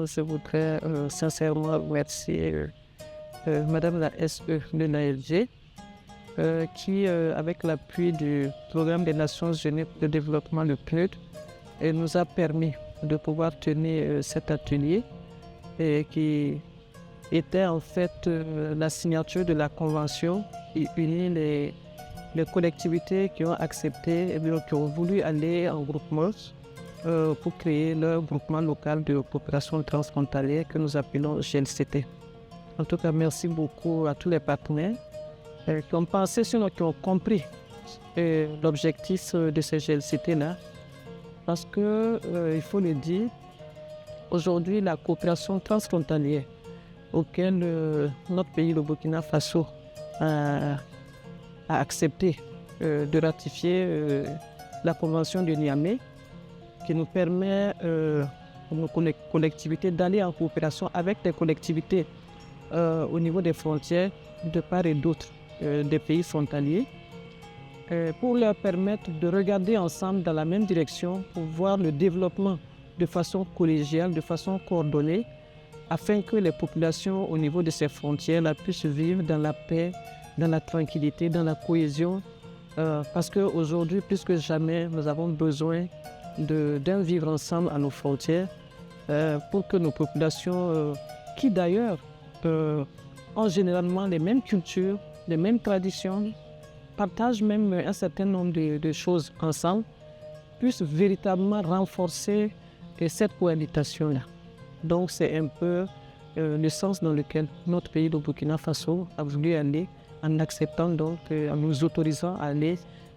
Je voudrais sincèrement remercier Madame la SE de l'ALG qui, avec l'appui du Programme des Nations Unies pour le développement, le PNUD, nous a permis de pouvoir tenir cet atelier qui était en fait la signature de la convention qui unit les collectivités qui ont accepté et qui ont voulu aller en groupement pour créer leur groupement local de coopération transfrontalière que nous appelons GLCT. En tout cas, merci beaucoup à tous les partenaires qui ont pensé, sinon qui ont compris l'objectif de ces GLCT-là. Parce que, il faut le dire, aujourd'hui, la coopération transfrontalière auquel notre pays, le Burkina Faso, a accepté de ratifier la convention de Niamey, qui nous permet, pour nos collectivités, d'aller en coopération avec les collectivités au niveau des frontières de part et d'autre des pays frontaliers, pour leur permettre de regarder ensemble dans la même direction pour voir le développement de façon collégiale, de façon coordonnée, afin que les populations au niveau de ces frontières puissent vivre dans la paix, dans la tranquillité, dans la cohésion, parce qu'aujourd'hui, plus que jamais, nous avons besoin d'un vivre ensemble à nos frontières pour que nos populations, qui d'ailleurs ont généralement les mêmes cultures, les mêmes traditions, partagent même un certain nombre de choses ensemble, puissent véritablement renforcer cette cohabitation-là. Donc c'est un peu le sens dans lequel notre pays, le Burkina Faso, a voulu aller en acceptant donc, en nous autorisant à aller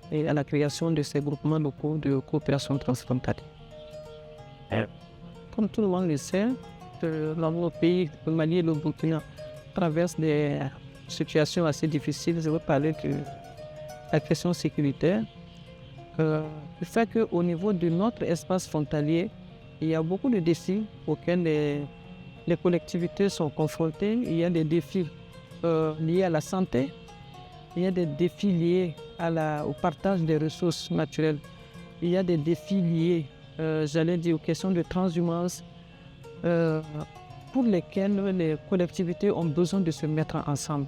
à la création de ces groupements locaux de coopération transfrontalière. Comme tout le monde le sait, dans nos pays, le Mali et le Burkina, traversent des situations assez difficiles. Je veux parler de la question sécuritaire. Le fait qu'au niveau de notre espace frontalier, il y a beaucoup de défis auxquels les collectivités sont confrontées. Il y a des défis liés à la santé, il y a des défis liés au partage des ressources naturelles, il y a des défis liés, j'allais dire, aux questions de transhumance, pour lesquels les collectivités ont besoin de se mettre ensemble.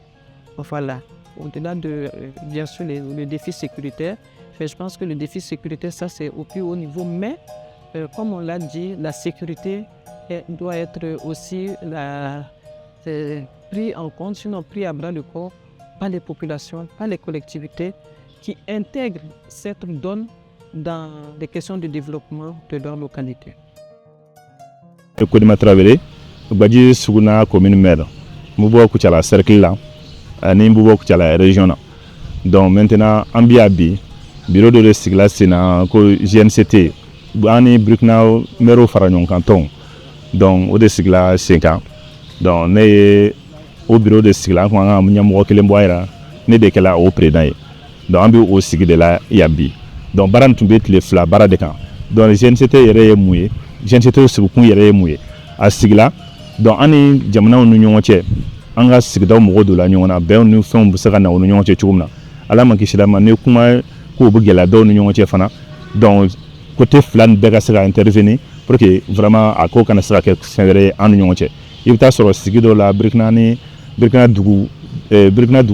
Voilà, au-delà de, bien sûr, le défi sécuritaire, je pense que le défi sécuritaire, ça c'est au plus haut niveau, mais comme on l'a dit, la sécurité doit être aussi pris en compte, sinon pris à bras le corps par les populations, par les collectivités qui intègrent cette donne dans les questions de développement de leur localité. Kodima Traoré, Badji Suguna commune maire, Moubo Kouchala cercle là, ni Moubo Kouchala région là. Donc maintenant, Ambiabi, bureau de recyclage Sénat, GNCT, Bani Burkina Mero Faragnon Canton, donc au recyclage 5 ans. Donc au bureau de recyclage, on a Mounyamou Kelemboira, né de Kela au président. Donc Ambi au cycle de la Yabi. Donc Baran Toubet les fla Baradekan. Donc les GNCT est mouillé. GNCT Soukun est mouillé. À Sigla, donc Annie Jamana Union Che, Anga Sigda Modo la Niona, Ben nous faisons Sagana Union Chumna. À la Makishama, Nekuma, Koubugela, Don Union Chefana. Donc côté Flan Bega sera intervenu pour que vraiment à quoi qu'on sera quelque en Union Che. Il y a sur le Sigido la Burkina Dougou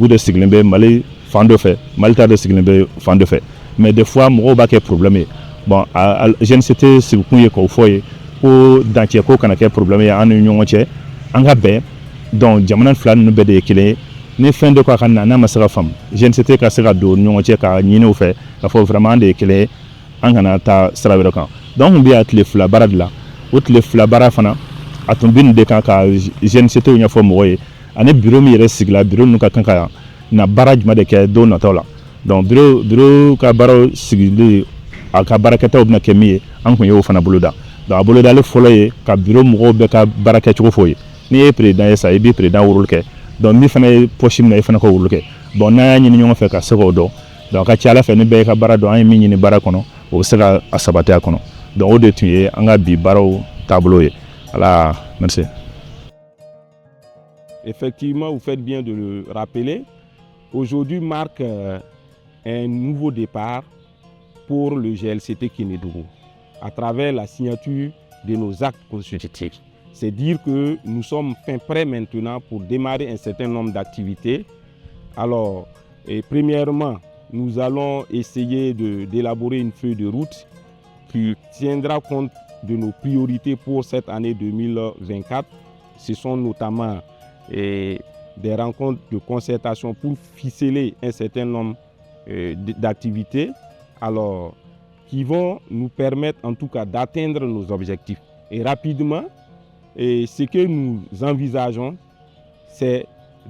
de Siglembe, Mali, fan de fait, Malta de Siglembe, fan de fait. Mais des fois, moi, il y a problème. Bon, je ne sais pas si vous pouvez faire pour dans quel cas il y a problème en union entière. En Gabé, donc, Jamanan Flan ne peut pas dire ni fin de quoi qu'on a n'a pas femme. Je ne sais pas si c'est l'union entière qui a nié au fait. Il faut vraiment des clés en Canada, ça va être. Donc, on vient les flabarades là. Outre les flabarafana, à ton bin de quand je ne sais pas où il y a forme. Un bureau mi reste là, bureau nous quand na barrage ma de que don natola. Donc bureau ka baro sigili aka barakata obna kemi an kun yo fana boloda. Donc boloda le foloye ka bureau mo be ka barakata ko foye. Ni e président esa e bi président wurulke. Donc mi fana pochim na e fana ko wurulke. Bon na nyini nyonga fe ka seko do. Donc ka tiala fe ni be ka bara do an mi nyini bara kono o sera asabate akono. Donc o de tuye anga bi baro tableau ye. Voilà, merci. Effectivement, vous faites bien de le rappeler. Aujourd'hui marque un nouveau départ pour le GLCT Kénédougou à travers la signature de nos actes constitutifs. C'est dire que nous sommes prêts maintenant pour démarrer un certain nombre d'activités. Alors, premièrement, nous allons essayer d'élaborer une feuille de route qui tiendra compte de nos priorités pour cette année 2024. Ce sont notamment des rencontres de concertation pour ficeler un certain nombre d'activités, alors qui vont nous permettre en tout cas d'atteindre nos objectifs. Et rapidement, ce que nous envisageons, c'est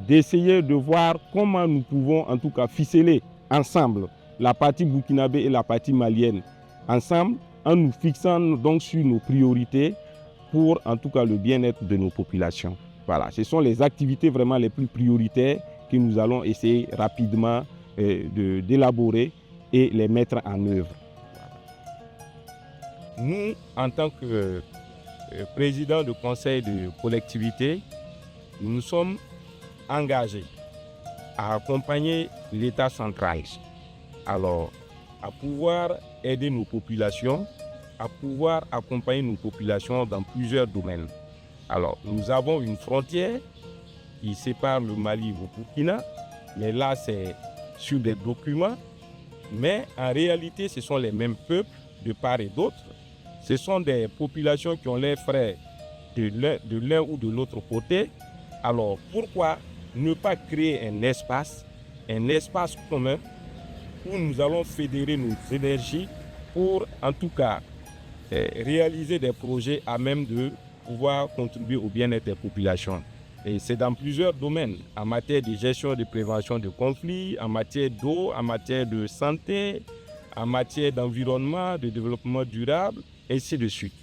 d'essayer de voir comment nous pouvons en tout cas ficeler ensemble la partie burkinabé et la partie malienne ensemble, en nous fixant donc sur nos priorités pour en tout cas le bien-être de nos populations. Voilà, ce sont les activités vraiment les plus prioritaires que nous allons essayer rapidement d'élaborer et les mettre en œuvre. Nous, en tant que président du conseil de collectivité, nous nous sommes engagés à accompagner l'État central, alors à pouvoir aider nos populations, à pouvoir accompagner nos populations dans plusieurs domaines. Alors, nous avons une frontière qui sépare le Mali au Burkina, mais là, c'est sur des documents. Mais en réalité, ce sont les mêmes peuples de part et d'autre. Ce sont des populations qui ont leurs frères de l'un ou de l'autre côté. Alors, pourquoi ne pas créer un espace commun où nous allons fédérer nos énergies pour, en tout cas, réaliser des projets à même de pouvoir contribuer au bien-être des populations. Et c'est dans plusieurs domaines, en matière de gestion et de prévention de conflits, en matière d'eau, en matière de santé, en matière d'environnement, de développement durable, et ainsi de suite.